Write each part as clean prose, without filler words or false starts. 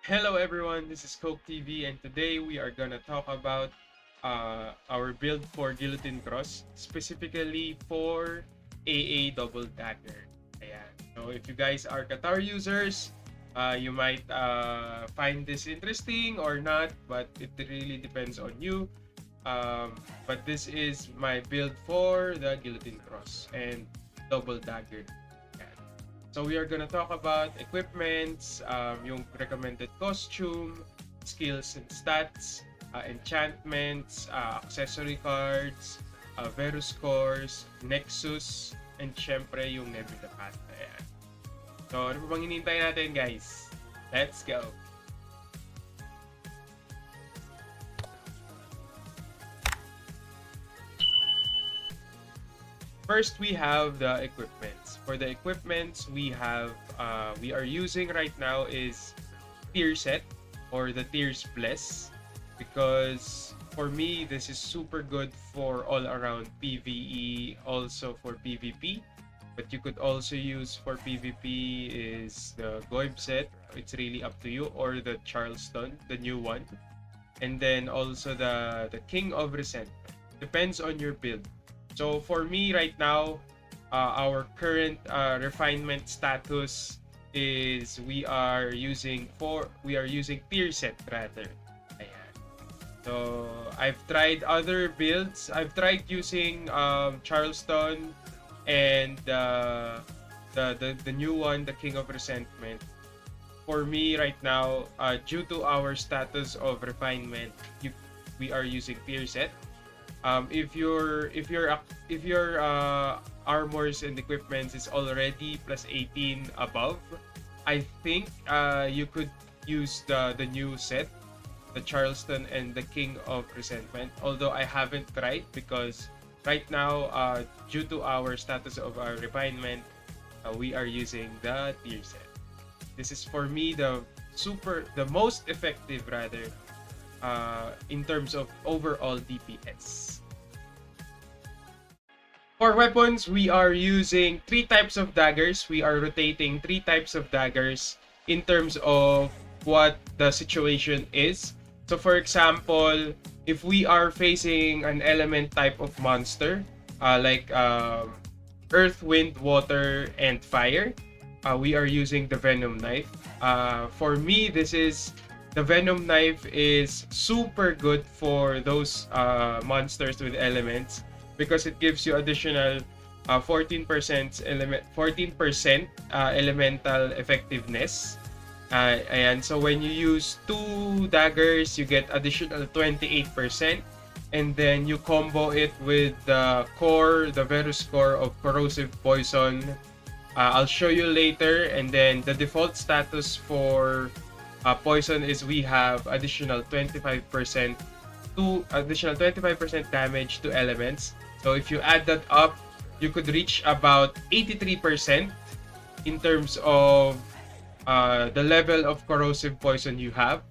Hello everyone, this is Coke TV and today we are gonna talk about our build for Guillotine Cross, specifically for AA Double Dagger. Ayan. So if you guys are Qatar users, you might find this interesting or not, but it really depends on you. But this is my build for the Guillotine Cross and Double Dagger. Ayan. So we are gonna talk about equipments, yung recommended costume, skills and stats, enchantments, accessory cards, Verus cores, Nexus, and syempre yung Nebula path. Ayan. So ano pa bang hinihintay natin guys? Let's go! First, we have the equipments. For the equipments, we are using right now is tier set or the tiers bless, because for me this is super good for all around PvE, also for PvP. But you could also use for PvP is the Goib set. It's really up to you, or the Charleston, the new one, and then also the King of Resentment. Depends on your build. So for me right now, our current refinement status is we are using tier set rather. Ayan. So I've tried other builds. I've tried using Charleston and the new one, the King of Resentment. For me right now, due to our status of refinement, we are using tier set. If your armors and equipments is already plus 18 above, I think you could use the new set, the Charleston and the King of Resentment. Although I haven't tried because right now, due to our status of our refinement, we are using the tier set. This is for me the most effective rather in terms of overall DPS. For weapons, we are using three types of daggers. We are rotating three types of daggers in terms of what the situation is. So for example, if we are facing an element type of monster, like earth, wind, water, and fire, we are using the Venom Knife. For me, the Venom Knife is super good for those monsters with elements, because it gives you additional 14% elemental effectiveness. And so when you use two daggers, you get additional 28%, and then you combo it with the Verus core of corrosive poison. I'll show you later. And then the default status for poison is we have additional 25% damage to elements. So if you add that up, you could reach about 83% in terms of the level of corrosive poison you have.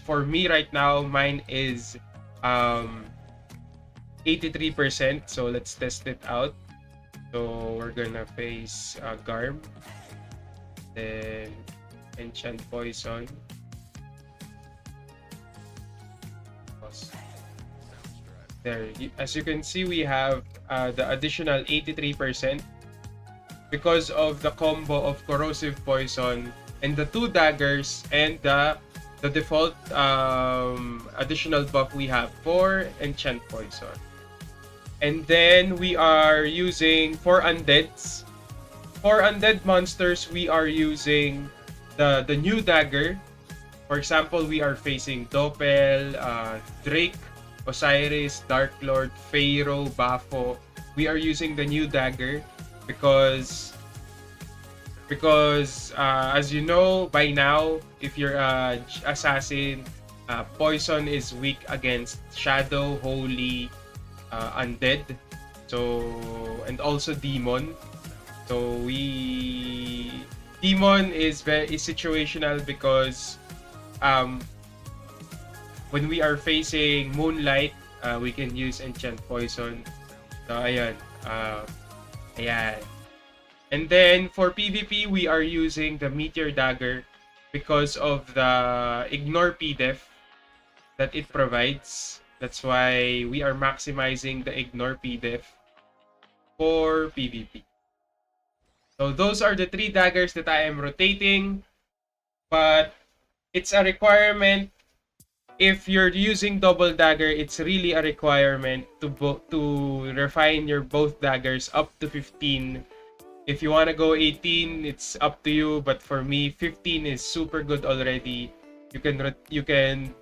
For me right now, mine is 83%. So let's test it out. So we're gonna face Garm, then Enchant Poison. There, as you can see, we have the additional 83% because of the combo of corrosive poison and the two daggers and the default additional buff we have for enchant poison. And then we are using for undeads. For undead monsters, we are using the new dagger. For example, we are facing Doppel, Drake, Osiris, Dark Lord, Pharaoh, Bapho. We are using the new dagger because as you know by now, if you're a assassin, poison is weak against shadow, holy, undead, so, and also demon. So demon is situational because when we are facing moonlight, we can use enchant poison. So ayan, ayan. And then for PvP, we are using the meteor dagger because of the ignore PDEF that it provides. That's why we are maximizing the ignore PDEF for PvP. So those are the 3 daggers that I am rotating, but it's a requirement. If you're using double dagger, it's really a requirement to refine your both daggers up to 15. If you want to go 18, it's up to you, but for me 15 is super good already. You can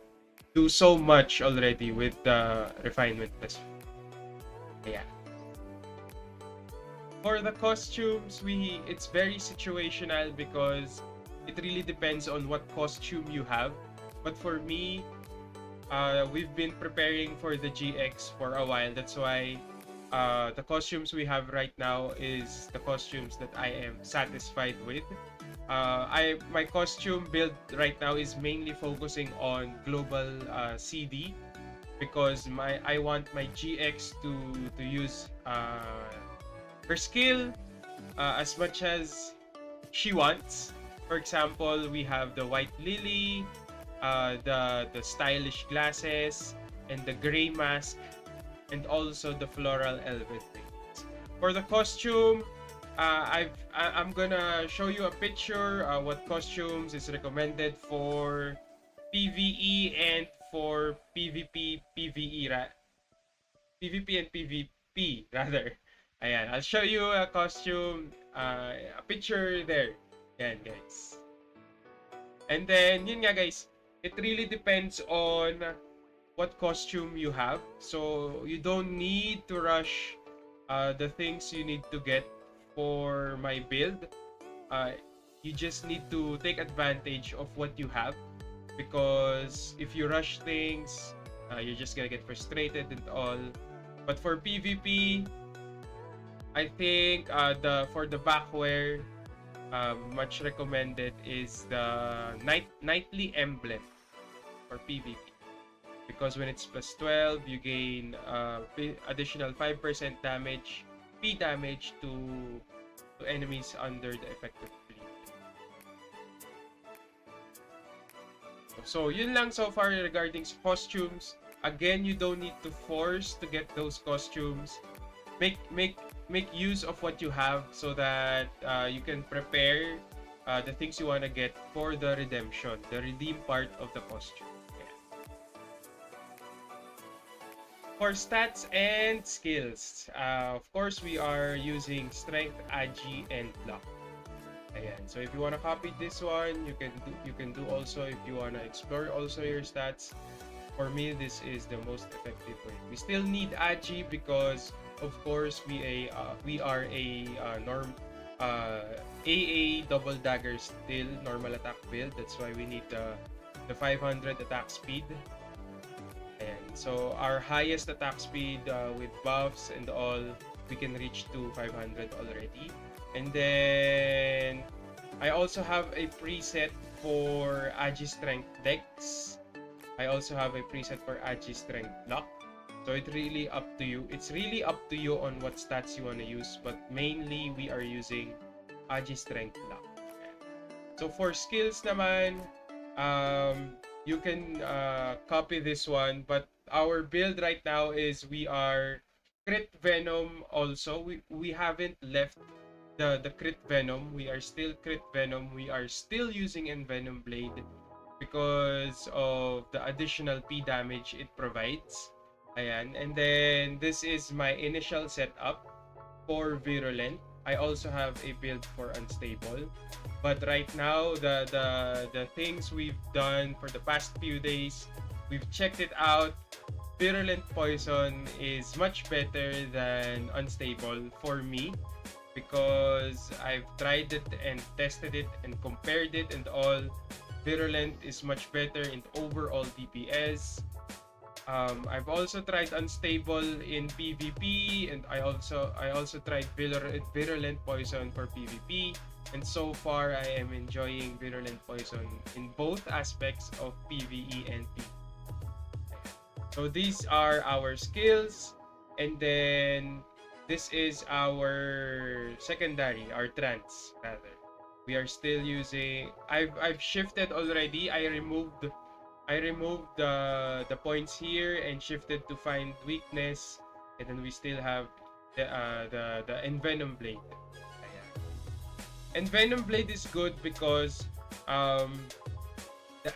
do so much already with the refinement plus. Yeah. For the costumes, it's very situational because it really depends on what costume you have. But for me, we've been preparing for the GX for a while. That's why the costumes we have right now is the costumes that I am satisfied with. My costume build right now is mainly focusing on global CD because I want my GX to use her skill as much as she wants. For example, we have the white lily, the stylish glasses, and the gray mask, and also the floral elven wings. For the costume, I'm gonna show you a picture what costumes is recommended for PVE and for PvP, PvP and PvP rather. Ayan, I'll show you a costume, a picture there. Yan, guys. And then, yun nga guys, it really depends on what costume you have. So, you don't need to rush the things you need to get for my build. You just need to take advantage of what you have. Because if you rush things, you're just gonna get frustrated and all. But for PvP, I think for the backwear, much recommended is the nightly emblem for PvP because when it's plus 12, you gain additional 5% damage, P damage to enemies under the effective bleed. So yun lang so far regarding costumes. Again, you don't need to force to get those costumes. Make use of what you have so that you can prepare the things you want to get for the redemption, the redeem part of the costume. Yeah. For stats and skills, of course, we are using strength, agi, and luck. Ayan. So if you want to copy this one, you can do also if you want to explore also your stats. For me, this is the most effective way. We still need agi because of course we are a AA double dagger still normal attack build. That's why we need the 500 attack speed. And so our highest attack speed with buffs and all, we can reach to 500 already. And then I also have a preset for Agi Strength Dex. I also have a preset for Agi Strength Luck. So it's really up to you. It's really up to you on what stats you want to use. But mainly, we are using Agi Strength Luck. So for skills naman, you can copy this one. But our build right now is we are Crit Venom also. We haven't left the Crit Venom. We are still Crit Venom. We are still using Envenom Blade because of the additional P damage it provides. Ayan. And then, this is my initial setup for Virulent. I also have a build for Unstable. But right now, the things we've done for the past few days, we've checked it out. Virulent Poison is much better than Unstable for me because I've tried it and tested it and compared it and all. Virulent is much better in overall DPS. I've also tried Unstable in PvP, and I also tried Virulent Poison for PvP. And so far, I am enjoying Virulent Poison in both aspects of PvE and PvP. So these are our skills, and then this is our secondary, our trance rather. We are still using. I've shifted already. I removed the points here and shifted to find weakness, and then we still have the Envenom Blade. Ayan. Envenom Blade is good because um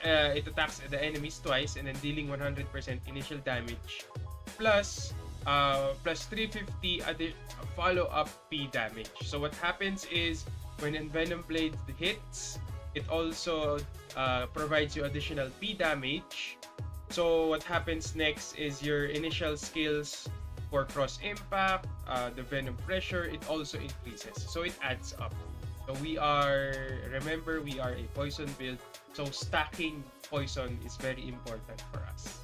it attacks the enemies twice and then dealing 100% initial damage plus plus 350 follow-up P damage. So what happens is when Envenom Blade hits, it also provides you additional P damage. So what happens next is your initial skills for cross impact, the venom pressure, it also increases. So it adds up. So remember, we are a poison build. So stacking poison is very important for us.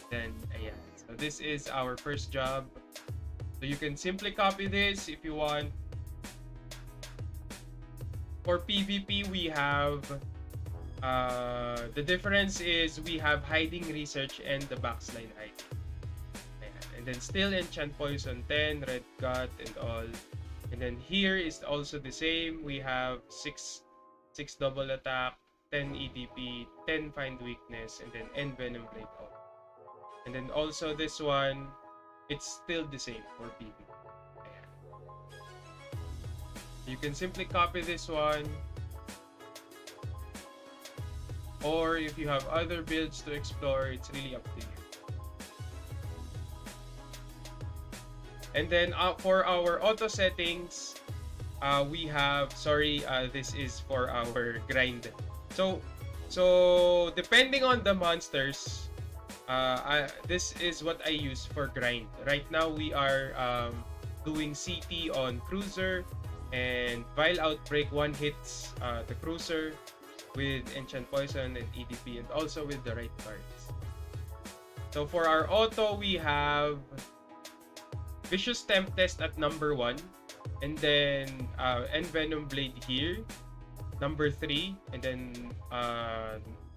Then, ayan. So this is our first job. So you can simply copy this if you want. For PvP, we have the difference is we have hiding research and the backsline hiding. Ayan. And then still enchant poison 10, red gut and all. And then here is also the same. We have 6 double attack, 10 EDP, 10 find weakness, and then end venom blade out. And then also this one, it's still the same for PvP. Ayan. You can simply copy this one. Or if you have other builds to explore, it's really up to you. And then for our auto settings, we have, this is for our grind. So depending on the monsters, this is what I use for grind. Right now we are doing CT on Cruiser, and Vile Outbreak one hits the Cruiser with Enchant Poison and EDP, and also with the right cards. So for our auto, we have Vicious Tempest at number 1, and then Envenom Blade here, number 3, and then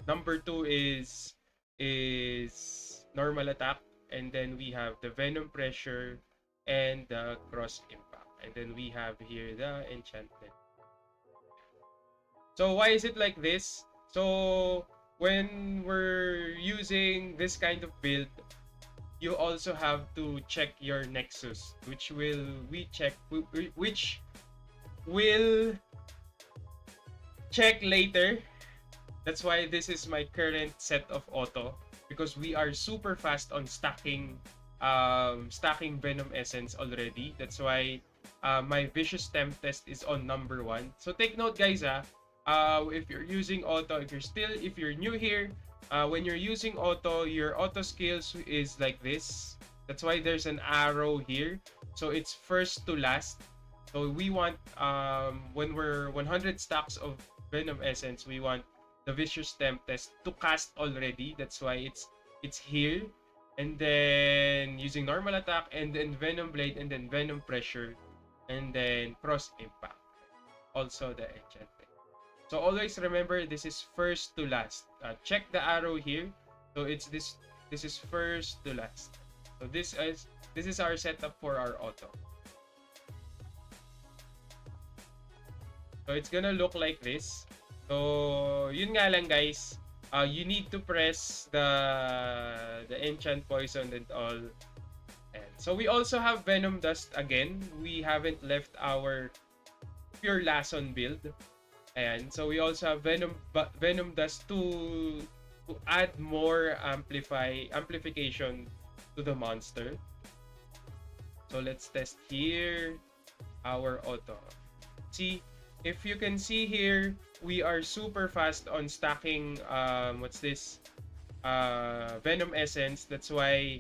number 2 is normal attack, and then we have the Venom Pressure and the Cross Impact, and then we have here the Enchantment. So why is it like this? So when we're using this kind of build, you also have to check your Nexus, which will check later. That's why this is my current set of auto, because we are super fast on stacking Venom Essence already. That's why my Vicious Tempest is on number 1. So take note, guys, if you're using auto, if you're new here, when you're using auto, your auto skills is like this. That's why there's an arrow here. So it's first to last. So we want, when we're 100 stacks of Venom Essence, we want the Vicious Tempest to cast already. That's why it's here. And then using normal attack, and then Venom Blade, and then Venom Pressure, and then Cross Impact. Also the enchantment. So always remember, this is first to last. Check the arrow here. So it's this is first to last. So this is our setup for our auto. So it's gonna look like this. So yun nga lang, guys. You need to press the enchant poison and all. And so we also have Venom Dust again. We haven't left our pure Lason build. Ayan. So we also have Venom Dust to add more amplification to the monster. So let's test here our auto. See, if you can see here, we are super fast on stacking Venom Essence. That's why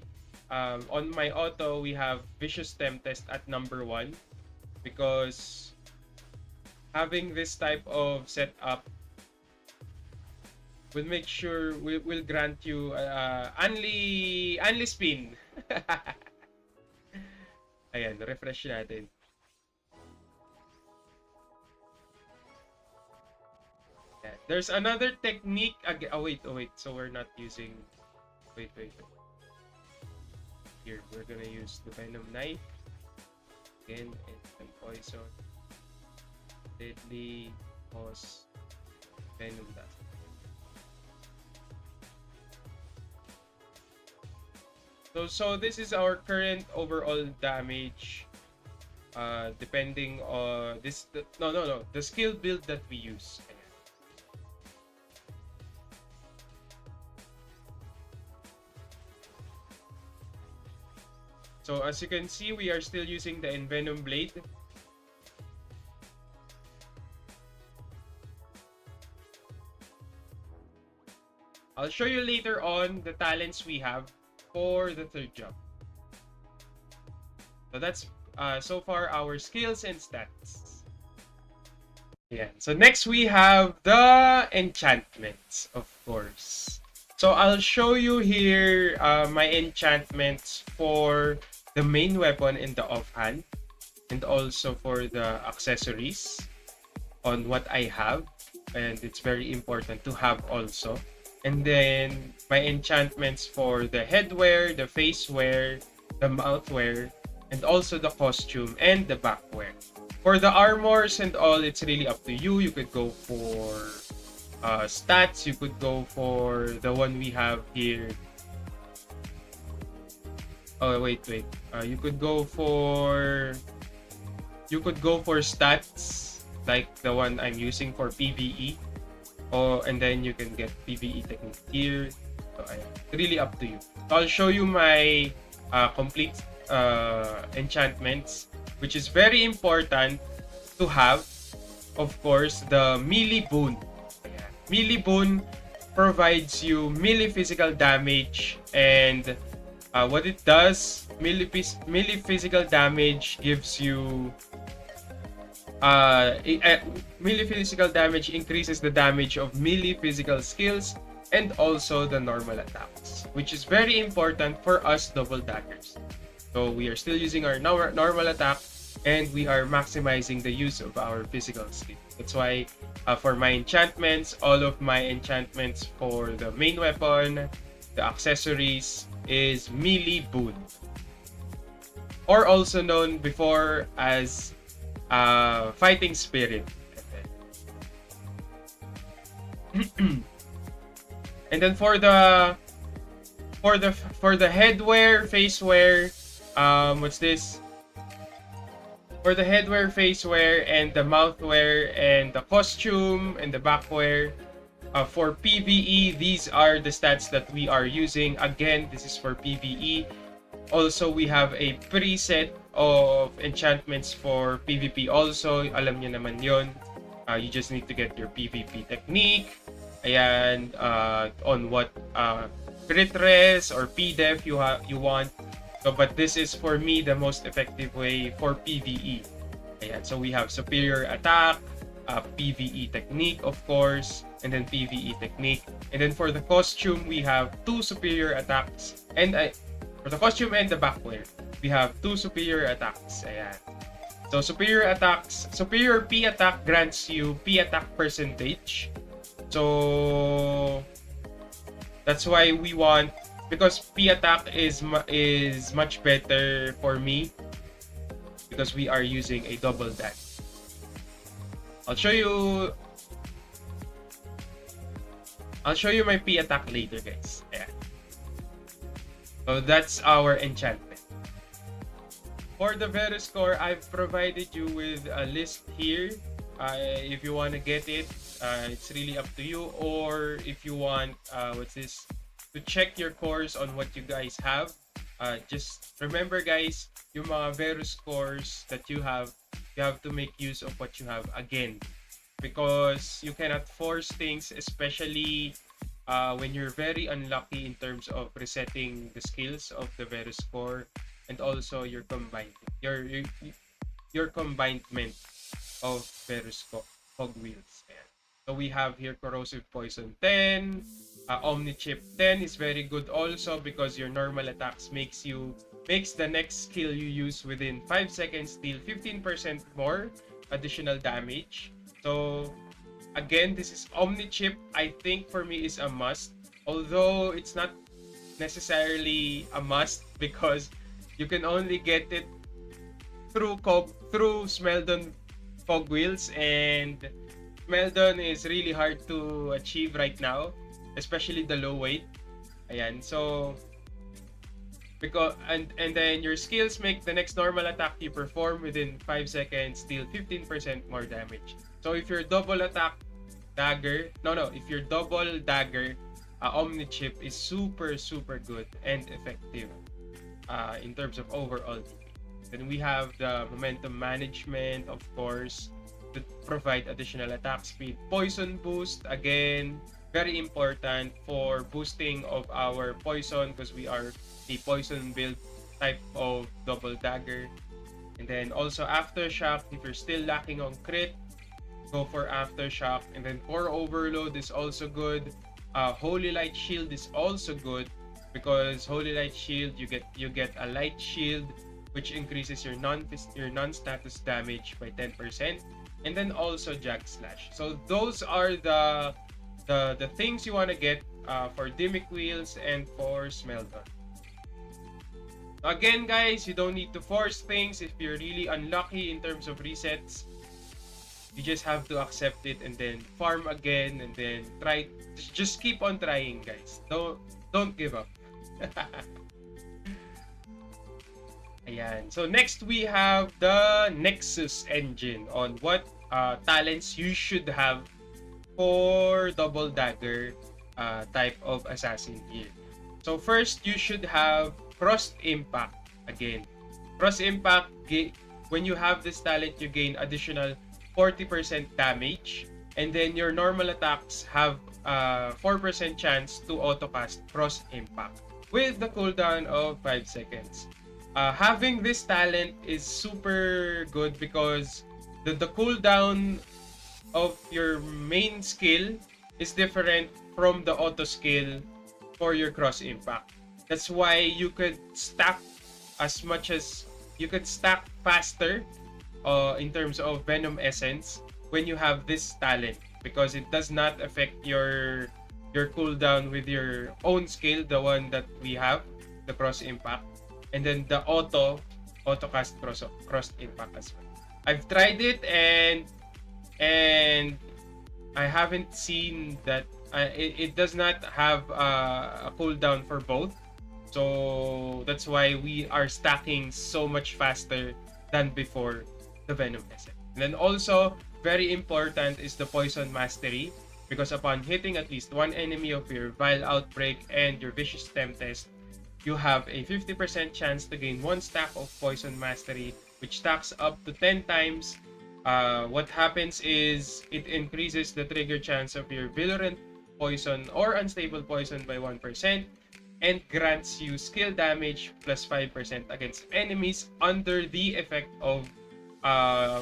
on my auto we have Vicious Tempest at number 1, because having this type of setup will make sure will grant you only spin. Ayan, refresh natin. Ayan. There's another technique. Oh, wait. So we're not using. Wait. Here, we're gonna use the Venom Knife again, and poison. Deadly cause venom dust. So this is our current overall damage. Depending on this, the skill build that we use. So as you can see, we are still using the Envenom Blade. I'll show you later on the talents we have for the third jump. So that's so far our skills and stats. Yeah. So next we have the enchantments, of course. So I'll show you here my enchantments for the main weapon in the offhand, and also for the accessories on what I have, and it's very important to have also. And then my enchantments for the headwear, the face wear, the mouthwear, and also the costume and the backwear. For the armors and all, it's really up to you. You could go for stats. You could go for the one we have here. Oh wait. You could go for stats like the one I'm using for PvE. Oh, and then you can get PvE technique here. So really up to you. So I'll show you my complete enchantments, which is very important to have. Of course, the melee boon. Melee boon provides you melee physical damage, and what it does, melee physical damage gives you melee physical damage increases the damage of melee physical skills and also the normal attacks, which is very important for us double daggers. So we are still using our normal attack, and we are maximizing the use of our physical skill. That's why for my enchantments, all of my enchantments for the main weapon, the accessories, is melee boon, or also known before as fighting spirit. And then for the headwear, face wear, what's this? For the headwear, face wear, and the mouthwear, and the costume, and the backwear, for PvE, these are the stats that we are using. Again, this is for PvE. Also, we have a preset of enchantments for PvP also. Alam niyo naman yon. You just need to get your PvP technique. Ayan, on what crit res or PDEF you want. So, but this is for me the most effective way for PvE. Ayan, so we have superior attack, PvE technique, of course, and then PvE technique. And then for the costume, we have 2 superior attacks. And for the costume and the backwear, we have 2 superior attacks. Ayan. So superior attacks, superior P attack grants you P attack percentage. So that's why we want, because P attack is much better for me because we are using a double dash. I'll show you my P attack later, guys. Yeah. So that's our enchantment. For the Verus core, I've provided you with a list here. If you want to get it, it's really up to you. Or if you want, to check your cores on what you guys have. Just remember, guys, yung mga Verus cores that you have to make use of what you have again. Because you cannot force things, especially when you're very unlucky in terms of resetting the skills of the Verus core, and also your combinedment of Verus cogwheels. So we have here corrosive poison 10, omni chip 10 is very good also because your normal attacks makes the next skill you use within 5 seconds deal 15% more additional damage. So again, this is omni chip. I think for me is a must, although it's not necessarily a must because you can only get it through Smeldon cogwheels, and Meldon is really hard to achieve right now, especially the low weight. Ayan, so because and then your skills make the next normal attack you perform within 5 seconds deal 15% more damage. So if your double attack dagger, if your double dagger Omni Chip is super good and effective in terms of overall DP. Then we have the momentum management, of course, to provide additional attack speed. Poison boost, again, very important for boosting of our poison because we are a poison build type of double dagger. And then also aftershock, if you're still lacking on crit, go for aftershock. And then core overload is also good. Holy light shield is also good because holy light shield you get a light shield which increases your non-status damage by 10%, and then also jag slash. So those are the things you want to get for Dimic Wheels and for Smeldon. Again, guys, you don't need to force things. If you're really unlucky in terms of resets, you just have to accept it and then farm again and then try. Just keep on trying, guys. Don't give up. Ayan. So next we have the Nexus engine on what talents you should have for double dagger type of assassin here. So first you should have cross impact. Again, cross impact, when you have this talent you gain additional 40% damage, and then your normal attacks have 4% chance to autocast cross impact with the cooldown of 5 seconds. Having this talent is super good because the cooldown of your main skill is different from the auto skill for your cross impact. That's why you could stack as much as you could stack faster in terms of Venom Essence when you have this talent, because it does not affect your cooldown with your own skill, the one that we have, the cross impact, and then the auto cast cross impact as well. I've tried it and I haven't seen that it does not have a cooldown for both. So that's why we are stacking so much faster than before the Venom Essence. And then also, very important is the Poison Mastery, because upon hitting at least one enemy of your Vile Outbreak and your Vicious Tempest, you have a 50% chance to gain one stack of Poison Mastery, which stacks up to 10 times. What happens is it increases the trigger chance of your Virulent Poison or Unstable Poison by 1%, and grants you skill damage plus 5% against enemies under the effect of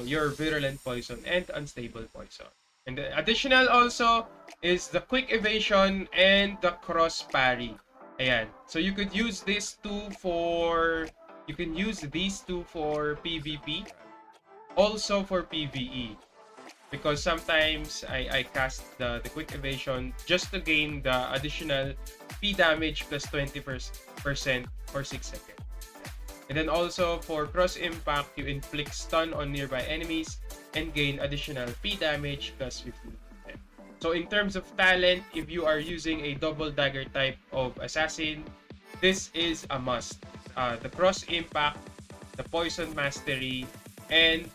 your Virulent Poison and Unstable Poison. And the additional also is the Quick Evasion and the Cross Parry. Ayan. So you could use these two for PvP, also for PvE. Because sometimes I cast the Quick Evasion just to gain the additional P damage plus 20% for 6 seconds. And then also for Cross Impact, you inflict stun on nearby enemies and gain additional P damage plus 15%. So in terms of talent, if you are using a double dagger type of assassin, this is a must. The Cross Impact, the Poison Mastery, and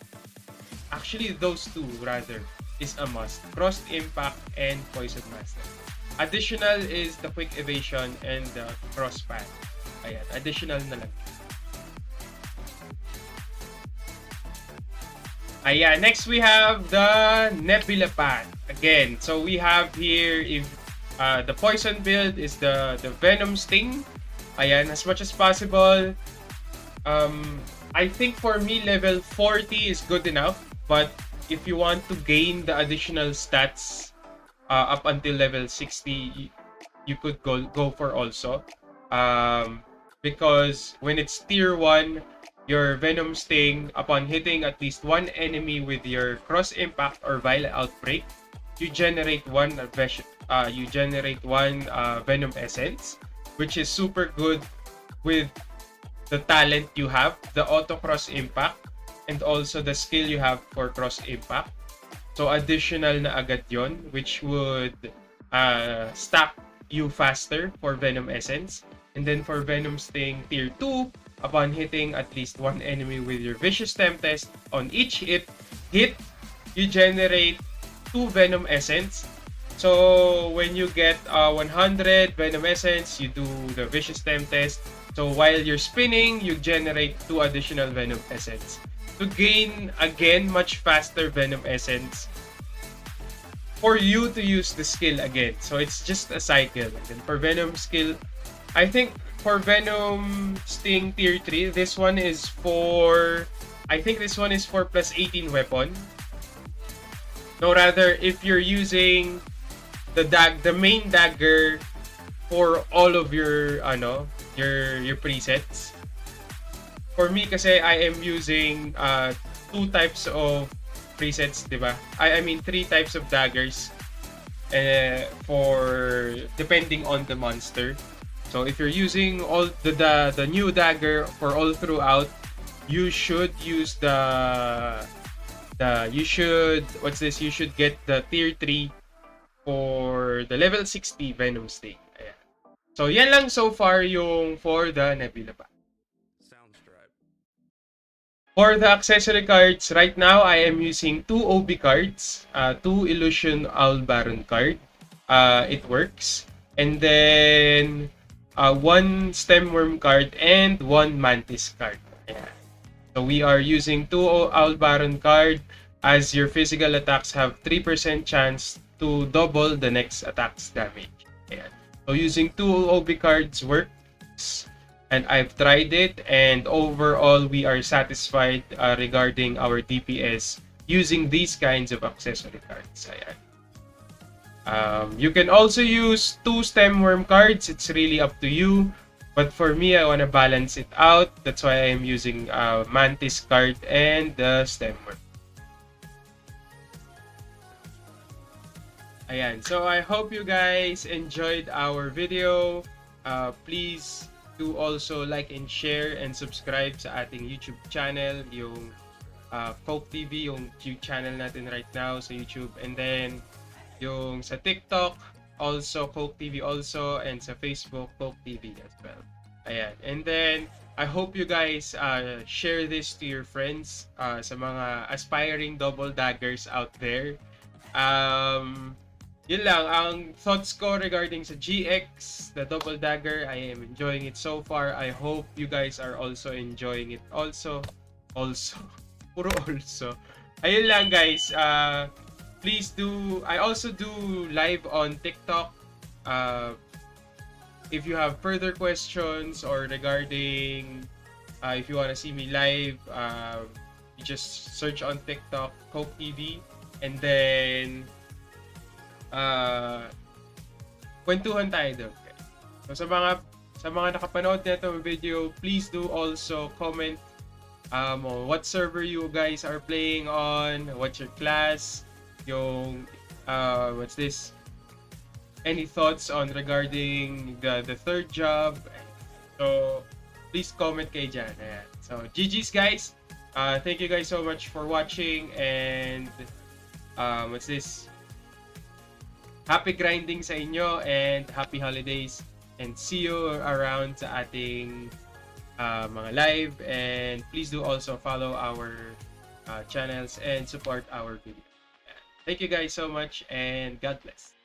actually those two rather is a must. Cross Impact and Poison Mastery. Additional is the Quick Evasion and the Cross Path. Ayan, additional na lang. Ayan, next we have the Nebula path. Again, so we have here, if the poison build is the Venom Sting. Ayan, as much as possible. I think for me, level 40 is good enough. But if you want to gain the additional stats up until level 60, you could go for also. Because when it's tier 1, your Venom Sting, upon hitting at least one enemy with your Cross Impact or Vile Outbreak, you generate one Venom Essence, which is super good with the talent you have, the Auto Cross Impact, and also the skill you have for cross impact. So additional na agad yon, which would stack you faster for Venom Essence. And then for Venom Sting Tier 2, upon hitting at least one enemy with your Vicious Tempest, on each hit, you generate 2 Venom Essence. So when you get 100 Venom Essence, you do the Vicious Tempest. So while you're spinning, you generate 2 additional Venom Essence to gain again much faster Venom Essence for you to use the skill again. So it's just a cycle. And then for Venom skill, I think for Venom Sting Tier 3, this one is for plus 18 weapon. No, rather, if you're using the main dagger for all of your your presets. For me kasi I am using 2 types of presets, 'di ba? I mean 3 types of daggers for depending on the monster. So if you're using all the new dagger for all throughout, you should use you should get the tier 3 for the level 60 Venom Sting. Ayan. So yan lang so far yung for the Nebula pa. For the accessory cards, right now I am using 2 OB cards, 2 Illusion Owl Baron card. It works. And then 1 Stemworm card and 1 Mantis card. Ayan. So we are using 2 Owl Baron card as your physical attacks have 3% chance to double the next attack's damage. Ayan. So using 2 OB cards works. And I've tried it, and overall we are satisfied regarding our DPS using these kinds of accessory cards. Ayan. You can also use 2 Stemworm cards. It's really up to you. But for me, I want to balance it out. That's why I'm using Mantis card and the Stemworm. Ayan. So I hope you guys enjoyed our video. Please do also like and share and subscribe sa ating YouTube channel, yung Folk TV, yung YouTube channel natin right now sa YouTube. And then yung sa TikTok, also Folk TV also, and sa Facebook, Folk TV as well. Ayan. And then I hope you guys share this to your friends, sa mga aspiring double daggers out there. Yun lang, ang thoughts ko regarding sa GX, the Double Dagger. I am enjoying it so far. I hope you guys are also enjoying it also. Puro also. Ayun lang guys, please do, I also do live on TikTok. If you have further questions or regarding, if you want to see me live, you just search on TikTok, Coke TV, and then kwentuhan tayo doon. So sa mga nakapanood nito video, please do also comment what server you guys are playing on, what's your class, yung what's this, any thoughts on regarding the third job. So please comment kayo dyan. Ayan. So GG's guys, thank you guys so much for watching, and what's this, happy grinding sa inyo and happy holidays, and see you around sa ating mga live, and please do also follow our channels and support our video. Thank you guys so much, and God bless.